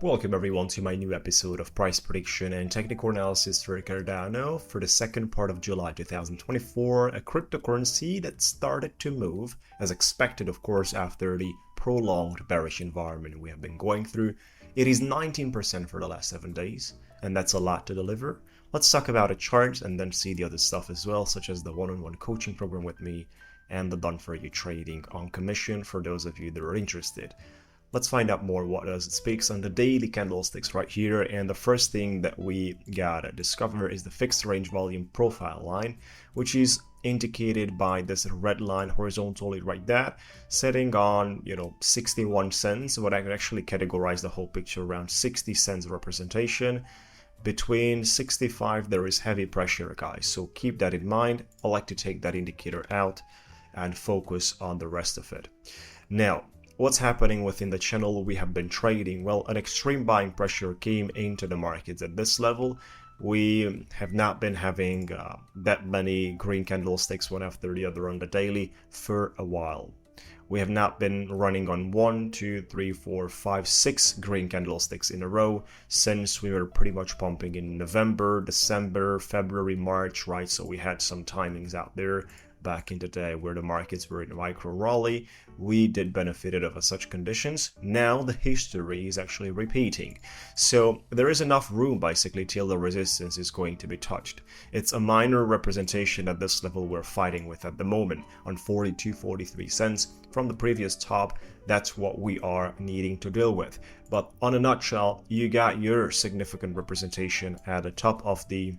Welcome everyone to my new episode of price prediction and technical analysis for Cardano for the second part of July 2024, a cryptocurrency that started to move as expected, of course, after the prolonged bearish environment we have been going through. It is 19% for the last 7 days, and that's a lot to deliver. Let's talk about a chart and then see the other stuff as well, such as the one-on-one coaching program with me and the done for you trading on commission for those of you that are interested. Let's find out more what does it speaks on the daily candlesticks right here. And the first thing that we gotta discover is the fixed range volume profile line, which is indicated by this red line horizontally right there, setting on 61 cents. But I could actually categorize the whole picture around 60 cents representation. Between 65 there is heavy pressure, guys, so keep that in mind. I like to take that indicator out and focus on the rest of it. Now, what's happening within the channel we have been trading? Well, an extreme buying pressure came into the markets at this level. We have not been having that many green candlesticks one after the other on the daily for a while. We have not been running on 1, 2, 3, 4, 5, 6 green candlesticks in a row since we were pretty much pumping in November, December, February, March, right? So we had some timings out there back in the day where the markets were in micro rally. We did benefited of such conditions. Now the history is actually repeating, so there is enough room basically till the resistance is going to be touched. It's a minor representation at this level we're fighting with at the moment on 42-43 cents from the previous top. That's what we are needing to deal with. But on a nutshell, you got your significant representation at the top of the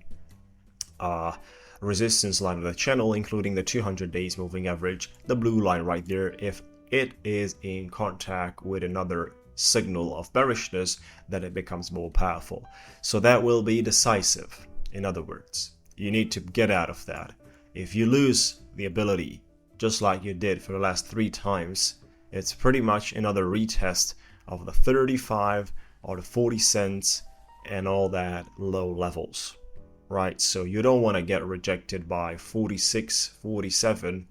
resistance line of the channel, including the 200 days moving average, the blue line right there. If it is in contact with another signal of bearishness, then it becomes more powerful. So that will be decisive. In other words, you need to get out of that. If you lose the ability, just like you did for the last 3 times, it's pretty much another retest of the 35 or the 40 cents and all that low levels. Right, so you don't want to get rejected by 46, 47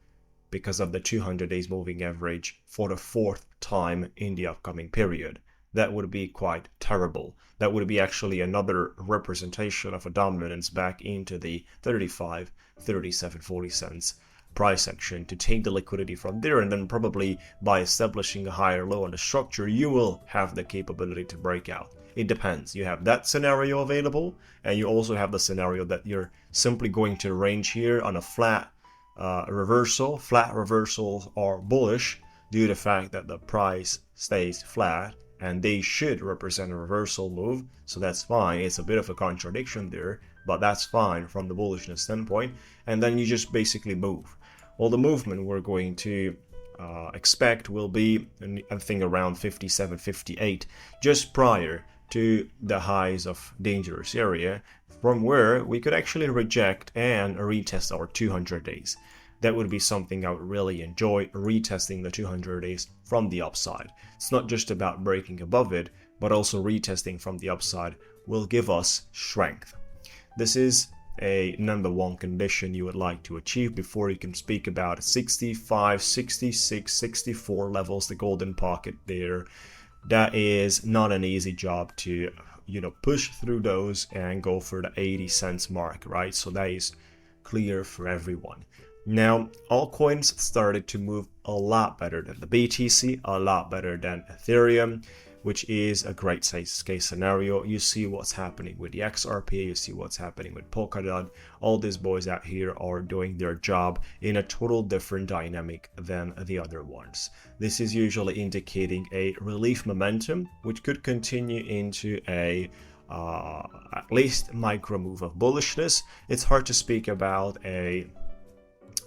because of the 200 days moving average for the 4th time in the upcoming period. That would be quite terrible. That would be actually another representation of a dominance back into the 35, 37, 40 cents price action to take the liquidity from there, and then probably by establishing a higher low on the structure, you will have the capability to break out. It depends. You have that scenario available, and you also have the scenario that you're simply going to range here on a flat reversal. Flat reversals are bullish due to the fact that the price stays flat, and they should represent a reversal move, so that's fine. It's a bit of a contradiction there, but that's fine from the bullishness standpoint. And then you just basically move. Well, the movement we're going to expect will be, I think, around 57, 58, just prior to the highs of dangerous area, from where we could actually reject and retest our 200 days. That would be something I would really enjoy, retesting the 200 days from the upside. It's not just about breaking above it, but also retesting from the upside will give us strength. This is a number one condition you would like to achieve before you can speak about 65, 66, 64 levels, the golden pocket there. That is not an easy job to push through those and go for the 80 cents mark, right? So that is clear for everyone. Now, altcoins started to move a lot better than the BTC, a lot better than Ethereum, which is a great case scenario. You see what's happening with the XRP, you see what's happening with Polkadot. All these boys out here are doing their job in a total different dynamic than the other ones. This is usually indicating a relief momentum, which could continue into a at least micro move of bullishness. It's hard to speak about a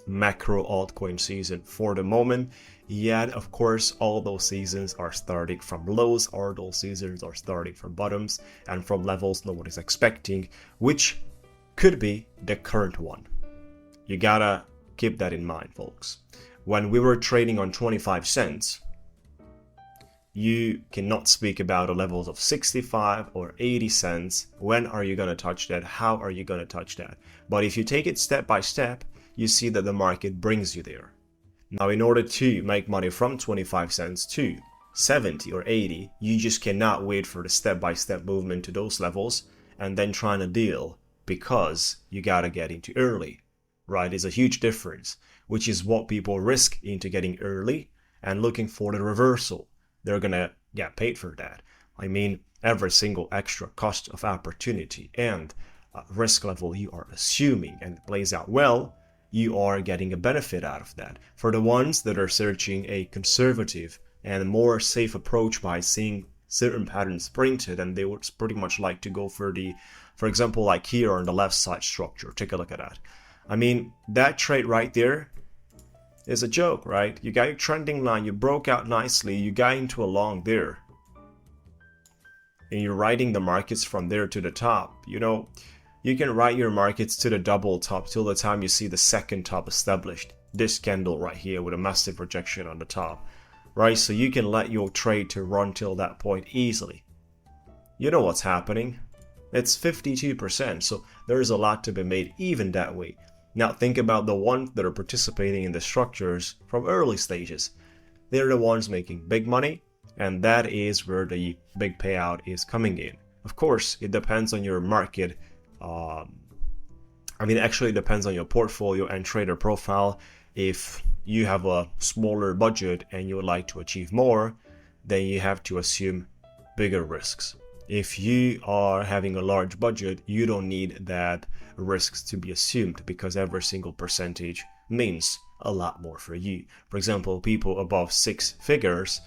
macro altcoin season for the moment. Yet, of course, all those seasons are starting from lows, or those seasons are starting from bottoms and from levels no one is expecting, which could be the current one. You gotta keep that in mind, folks. When we were trading on 25 cents, you cannot speak about the levels of 65 or 80 cents. When are you gonna touch that? How are you gonna touch that? But if you take it step by step, you see that the market brings you there. Now, in order to make money from 25 cents to 70 or 80, you just cannot wait for the step-by-step movement to those levels and then trying to deal because you gotta get into early, right? It's a huge difference, which is what people risk into getting early and looking for the reversal. They're gonna get paid for that. I mean, every single extra cost of opportunity and risk level you are assuming and it plays out well, you are getting a benefit out of that. For the ones that are searching a conservative and more safe approach by seeing certain patterns printed, and they would pretty much like to go for example, like here on the left side structure. Take a look at that. I mean, that trade right there is a joke, right? You got your trending line, you broke out nicely, you got into a long there, and you're riding the markets from there to the top. You know, you can ride your markets to the double top till the time you see the second top established. This candle right here with a massive rejection on the top, right? So you can let your trade to run till that point easily. You know what's happening. It's 52%, so there is a lot to be made even that way. Now think about the ones that are participating in the structures from early stages. They're the ones making big money, and that is where the big payout is coming in. Of course, it depends on your market. Actually it depends on your portfolio and trader profile. If you have a smaller budget and you would like to achieve more, then you have to assume bigger risks. If you are having a large budget, you don't need that risks to be assumed because every single percentage means a lot more for you. For example, people above 6 figures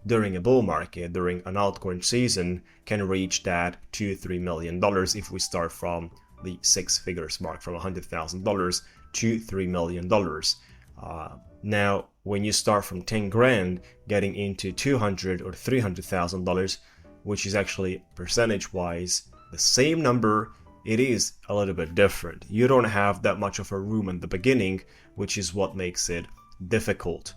during a bull market, during an altcoin season, can reach that $2-3 million if we start from the 6 figures mark, from $100,000 to $3 million. Now, when you start from 10 grand, getting into $200,000 or $300,000, which is actually percentage-wise the same number, it is a little bit different. You don't have that much of a room in the beginning, which is what makes it difficult.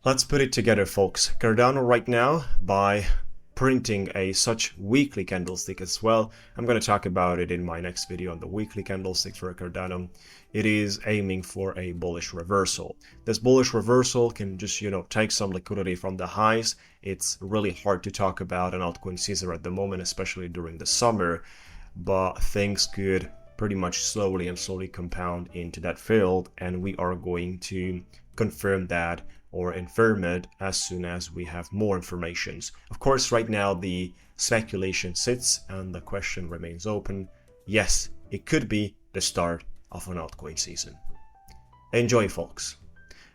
Let's put it together, folks. Cardano right now, by printing such weekly candlestick as well, I'm going to talk about it in my next video on the weekly candlestick for Cardano. It is aiming for a bullish reversal. This bullish reversal can just, take some liquidity from the highs. It's really hard to talk about an altcoin season at the moment, especially during the summer, but things could pretty much slowly compound into that field, and we are going to confirm that or infirm it as soon as we have more information. Of course, right now the speculation sits and the question remains open. Yes, it could be the start of an altcoin season. Enjoy, folks.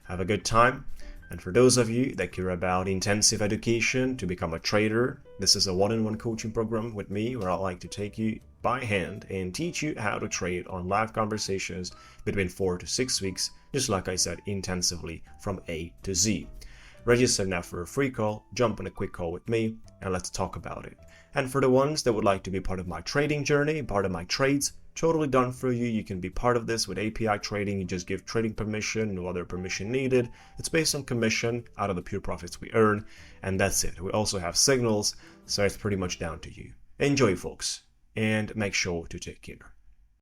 Have a good time. And for those of you that care about intensive education to become a trader, this is a one-on-one coaching program with me where I'd like to take you by hand and teach you how to trade on live conversations between 4 to 6 weeks, just like I said, intensively from A to Z. Register now for a free call, jump on a quick call with me, and let's talk about it. And for the ones that would like to be part of my trading journey, part of my trades, totally done for you. You can be part of this with API trading. You just give trading permission, no other permission needed. It's based on commission out of the pure profits we earn, and that's it. We also have signals, so it's pretty much down to you. Enjoy, folks, and make sure to take care.